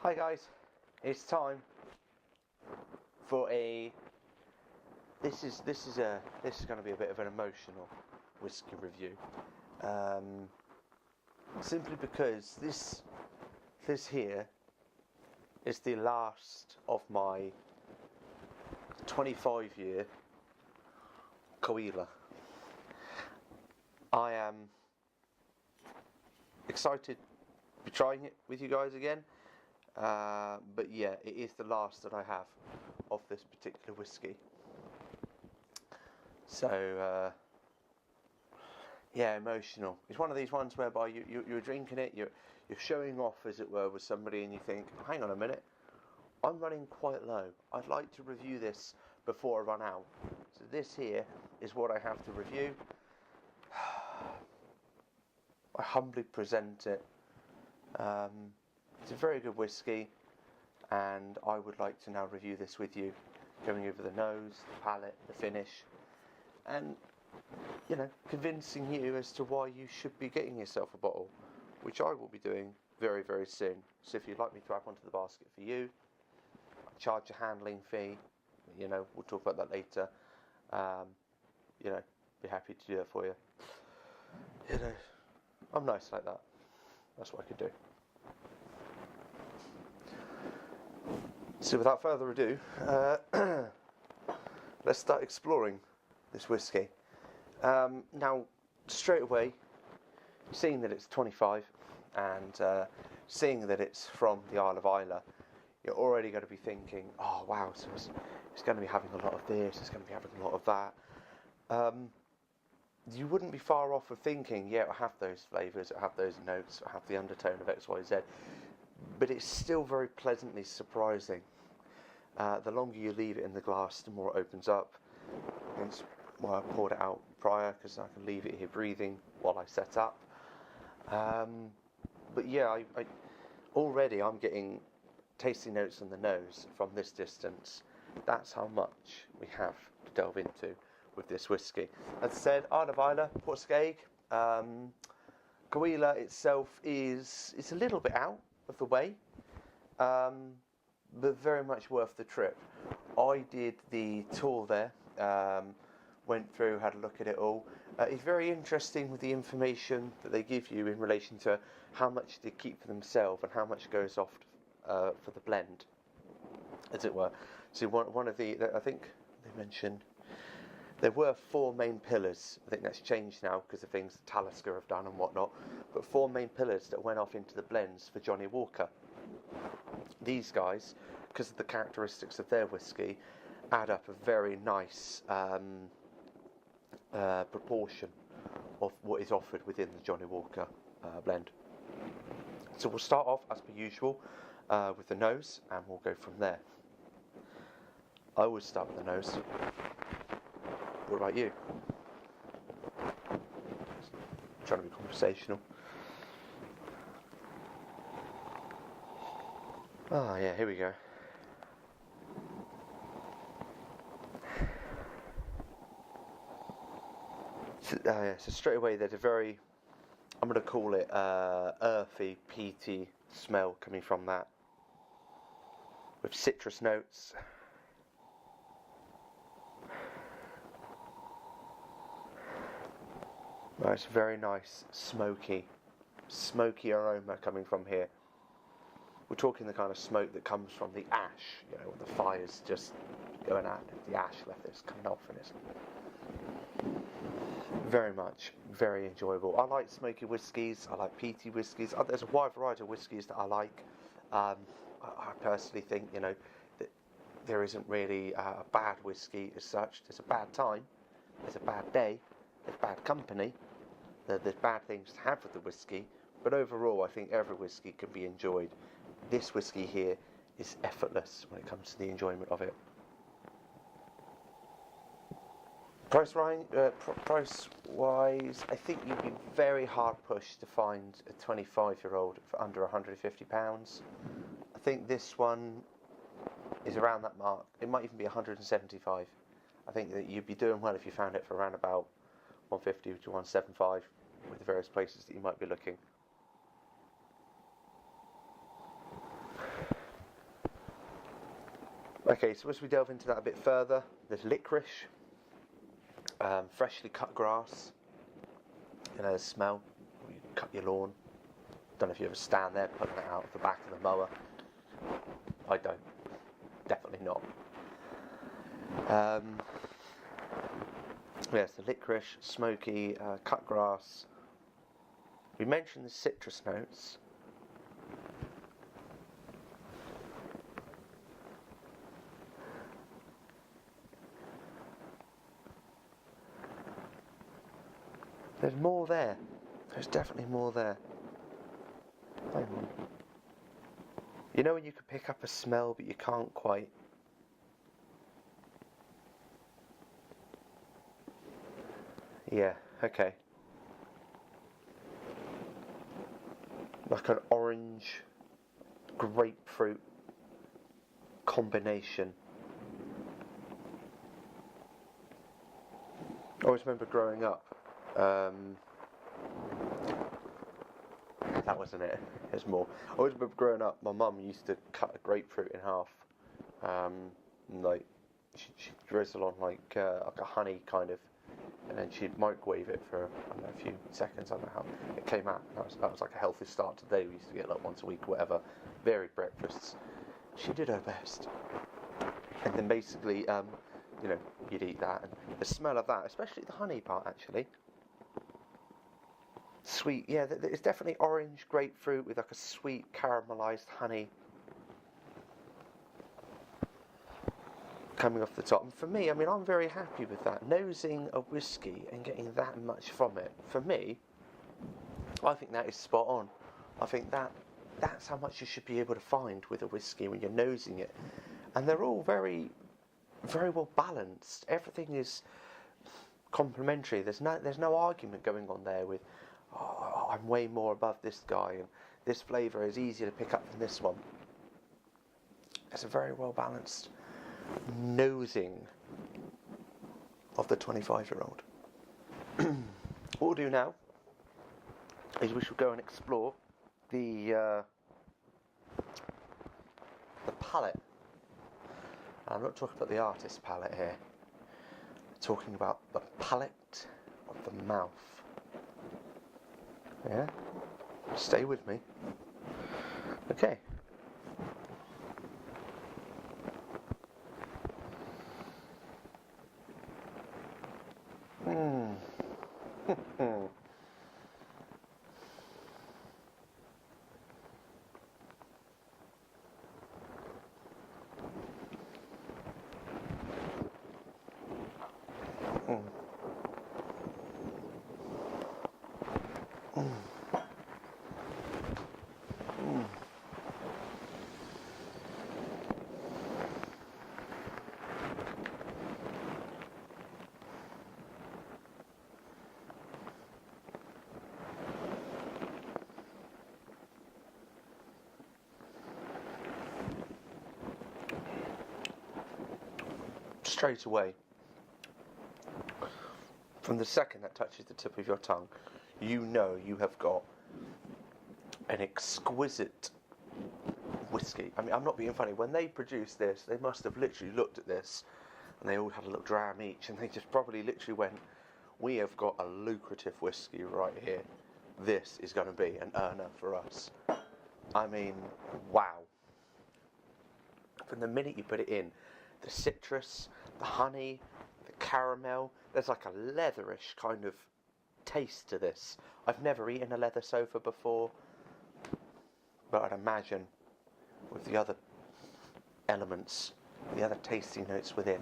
Hi guys, it's time for this is going to be a bit of an emotional whiskey review, simply because this here is the last of my 25-year Caol Ila. I am excited to be trying it with you guys again. But yeah, it is the last that I have of this particular whiskey. So yeah, emotional. It's one of these ones whereby you're drinking it, you're showing off, as it were, with somebody, and you think, hang on a minute, I'm running quite low. I'd like to review this before I run out. So this here is what I have to review. I humbly present it. It's a very good whiskey, and I would like to now review this with you, going over the nose, the palate, the finish, and convincing you as to why you should be getting yourself a bottle, which I will be doing very, very soon. So if you'd like me to add one to the basket for you, I charge a handling fee. We'll talk about that later. Be happy to do that for you. I'm nice like that. That's what I could do. So without further ado, let's start exploring this whiskey. Now, straight away, seeing that it's 25 and seeing that it's from the Isle of Islay, you're already going to be thinking, oh wow, so it's going to be having a lot of this, it's going to be having a lot of that. You wouldn't be far off of thinking, yeah, I have those flavours, I have those notes, I have the undertone of X, Y, Z, but it's still very pleasantly surprising. The longer you leave it in the glass, the more it opens up. That's why I poured it out prior, because I can leave it here breathing while I set up. But yeah, already I'm getting tasty notes on the nose from this distance. That's how much we have to delve into with this whiskey. As I said, Isle of Islay, Portscaig. Caol Ila itself it's a little bit out of the way, but very much worth the trip. I did the tour there, went through, had a look at it all. It's very interesting with the information that they give you in relation to how much they keep for themselves and how much goes off for the blend, as it were. So one of the, I think they mentioned, there were 4 main pillars. I think that's changed now because of things that Talisker have done and whatnot. But 4 main pillars that went off into the blends for Johnnie Walker. These guys, because of the characteristics of their whiskey, add up a very nice proportion of what is offered within the Johnnie Walker blend. So we'll start off, as per usual, with the nose, and we'll go from there. I always start with the nose. What about you? I'm trying to be conversational. Ah, yeah, here we go. So straight away there's a very, I'm going to call it earthy, peaty smell coming from that, with citrus notes. It's very nice, smoky aroma coming from here. We're talking the kind of smoke that comes from the ash, when the fire's just going out, the ash left is coming off, and it's very enjoyable. I like smoky whiskies, I like peaty whiskies. There's a wide variety of whiskies that I like. I personally think, that there isn't really a bad whiskey as such. There's a bad time, there's a bad day, there's bad company, there's bad things to have with the whiskey, but overall I think every whiskey can be enjoyed. This whiskey here is effortless when it comes to the enjoyment of it. Price-wise, I think you'd be very hard pushed to find a 25-year-old for under £150. I think this one is around that mark. It might even be 175. I think that you'd be doing well if you found it for around about 150 to 175 with the various places that you might be looking. Okay, so as we delve into that a bit further, there's licorice, freshly cut grass, the smell. You cut your lawn. Don't know if you ever stand there pulling it out of the back of the mower. I don't. Definitely not. Yes, the licorice, smoky, cut grass. We mentioned the citrus notes. There's more there. There's definitely more there. Hang on. You know when you can pick up a smell but you can't quite... Yeah, okay. Like an orange grapefruit combination. I always remember growing up, that wasn't it, there's more. I always remember growing up, my mum used to cut a grapefruit in half, and like, she'd drizzle on like a honey kind of, and then she'd microwave it for, I don't know, a few seconds. I don't know how it came out. That was like a healthy start to the day. We used to get like once a week or whatever, varied breakfasts. She did her best. And then basically, you know, you'd eat that, and the smell of that, especially the honey part actually, sweet, yeah, it's definitely orange grapefruit with like a sweet caramelised honey coming off the top. And for me, I mean, I'm very happy with that. Nosing a whiskey and getting that much from it, for me, I think that is spot on. I think that's how much you should be able to find with a whiskey when you're nosing it. And they're all very, very well balanced. Everything is complementary. There's no argument going on there with, oh, I'm way more above this guy, and this flavour is easier to pick up than this one. It's a very well balanced nosing of the 25-year-old. What we'll do now is we shall go and explore the palate. I'm not talking about the artist's palate here. I'm talking about the palate of the mouth. Yeah? Stay with me. Okay. Straight away, from the second that touches the tip of your tongue, you know you have got an exquisite whiskey. I mean, I'm not being funny. When they produced this, they must have literally looked at this, and they all had a little dram each, and they just probably literally went, we have got a lucrative whiskey right here. This is going to be an earner for us. I mean, wow. From the minute you put it in, the citrus, the honey, the caramel, there's like a leatherish kind of taste to this. I've never eaten a leather sofa before, but I'd imagine with the other elements, the other tasting notes within.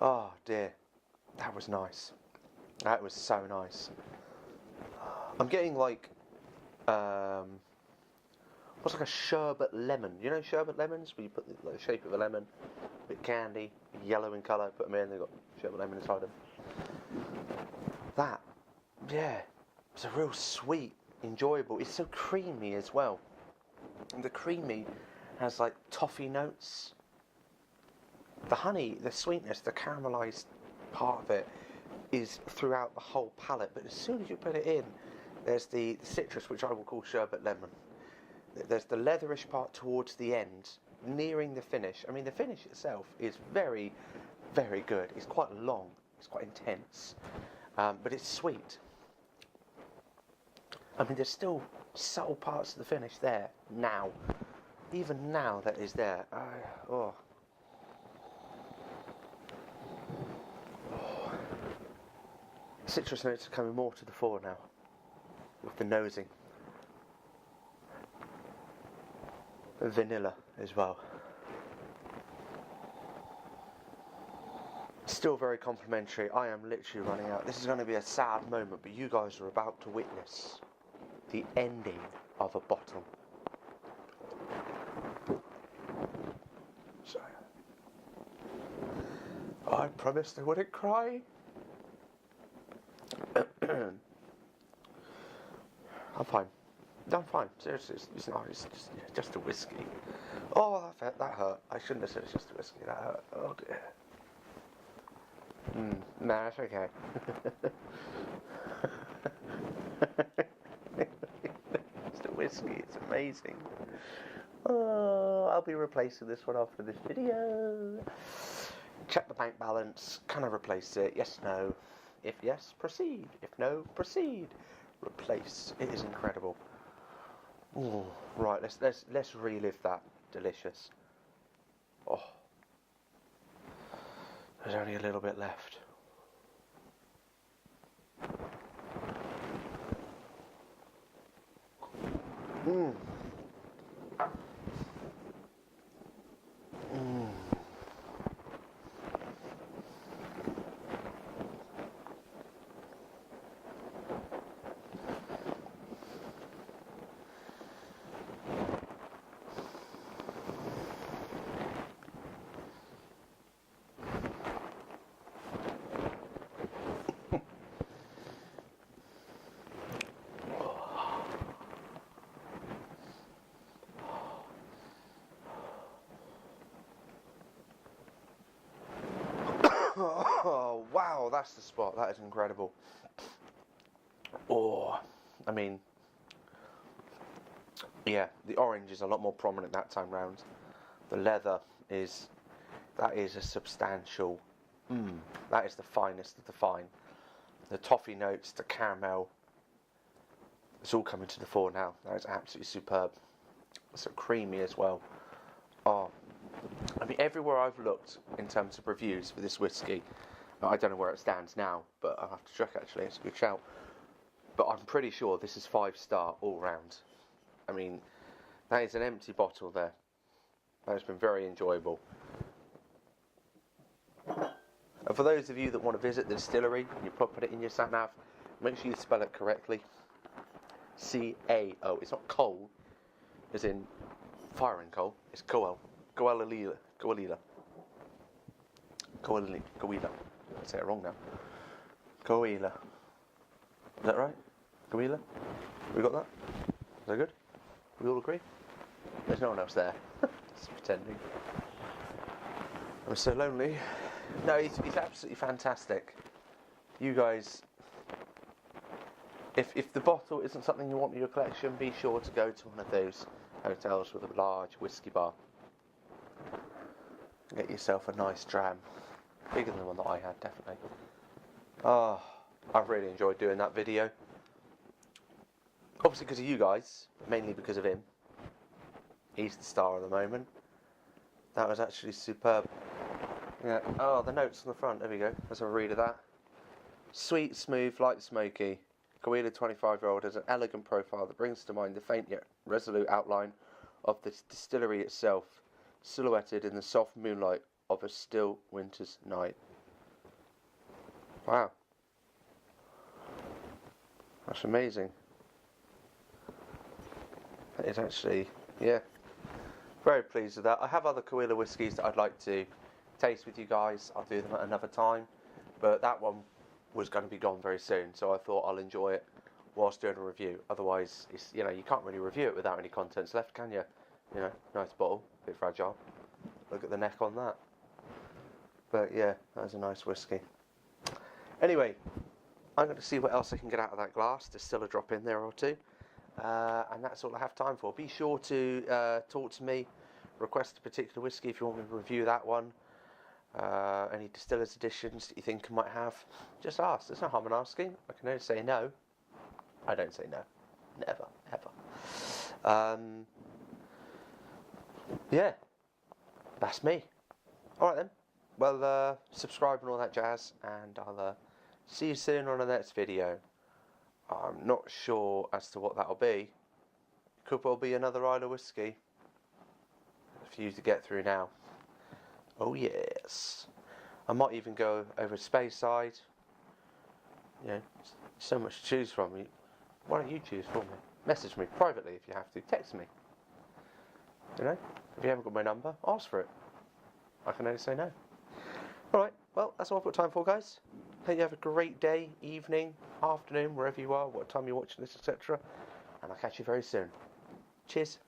Oh dear, that was nice. That was so nice. I'm getting like, what's like a sherbet lemon? You know sherbet lemons? Where you put the shape of a lemon, a bit candy, yellow in colour, put them in, they've got sherbet lemon inside them. That, yeah, it's a real sweet, enjoyable. It's so creamy as well. And the creamy has like toffee notes. The honey, the sweetness, the caramelised part of it is throughout the whole palate. But as soon as you put it in, there's the citrus, which I will call sherbet lemon. There's the leatherish part towards the end, nearing the finish. I mean, the finish itself is very, very good. It's quite long. It's quite intense. But it's sweet. I mean, there's still subtle parts of the finish there now. Even now that is there. Citrus notes are coming more to the fore now with the nosing. Vanilla as well. Still very complimentary. I am literally running out. This is going to be a sad moment, but you guys are about to witness the ending of a bottle. So, I promised I wouldn't cry. I'm fine. I'm fine. Seriously, it's not. It's just a whiskey. Oh, that hurt. I shouldn't have said it's just a whiskey. That hurt. Oh dear. No, it's okay. It's a whiskey. It's amazing. Oh, I'll be replacing this one after this video. Check the bank balance. Can I replace it? Yes, no. If yes, proceed. If no, proceed. Replace. It is incredible. Ooh, right, let's relive that. Delicious. Oh, there's only a little bit left. Oh, wow, that's the spot. That is incredible. Oh, I mean, yeah, the orange is a lot more prominent that time round. The leather is a substantial, that is the finest of the fine. The toffee notes, the caramel, it's all coming to the fore now. That is absolutely superb. It's so creamy as well. Oh, I mean, everywhere I've looked in terms of reviews for this whiskey, I don't know where it stands now, but I'll have to check actually, it's a good shout. But I'm pretty sure this is 5-star all round. I mean, that is an empty bottle there. That has been very enjoyable. And for those of you that want to visit the distillery, and you put it in your sat nav, make sure you spell it correctly. C-A-O. It's not coal, as in fire and coal. It's Caol. Caol Ila. Caol Ila. Caol Ila. I say it wrong now. Caol Ila. Is that right? Caol Ila? We got that? Is that good? We all agree? There's no one else there. Just pretending. I'm so lonely. No, he's absolutely fantastic. You guys, if the bottle isn't something you want in your collection, be sure to go to one of those hotels with a large whiskey bar. Get yourself a nice dram. Bigger than the one that I had, definitely. Oh, I've really enjoyed doing that video. Obviously because of you guys, mainly because of him. He's the star of the moment. That was actually superb. Yeah. Oh, the notes on the front. There we go. Let's have a read of that. Sweet, smooth, light, smoky. Caol Ila 25-year-old has an elegant profile that brings to mind the faint yet resolute outline of the distillery itself, silhouetted in the soft moonlight of a still winter's night. Wow. That's amazing. That is actually, yeah, very pleased with that. I have other Caol Ila whiskies that I'd like to taste with you guys. I'll do them at another time, but that one was going to be gone very soon, so I thought I'll enjoy it whilst doing a review. Otherwise, it's, you know, you can't really review it without any contents left, can you? You know, nice bottle, a bit fragile. Look at the neck on that. But yeah, that was a nice whiskey. Anyway, I'm going to see what else I can get out of that glass. There's still a drop in there or two. And that's all I have time for. Be sure to talk to me, request a particular whiskey if you want me to review that one. Any distillers editions that you think I might have, just ask. There's no harm in asking. I can only say no. I don't say no. Never, ever. Yeah, that's me. Alright then. Well, subscribe and all that jazz, and I'll see you soon on the next video. I'm not sure as to what that'll be. Could well be another Islay whiskey. A few to get through now. Oh yes. I might even go over to Speyside. You know, so much to choose from. Why don't you choose for me? Message me privately if you have to. Text me. You know, if you haven't got my number, ask for it. I can only say no. Alright, well, that's all I've got time for, guys. Hope you have a great day, evening, afternoon, wherever you are, what time you're watching this, etc. And I'll catch you very soon. Cheers.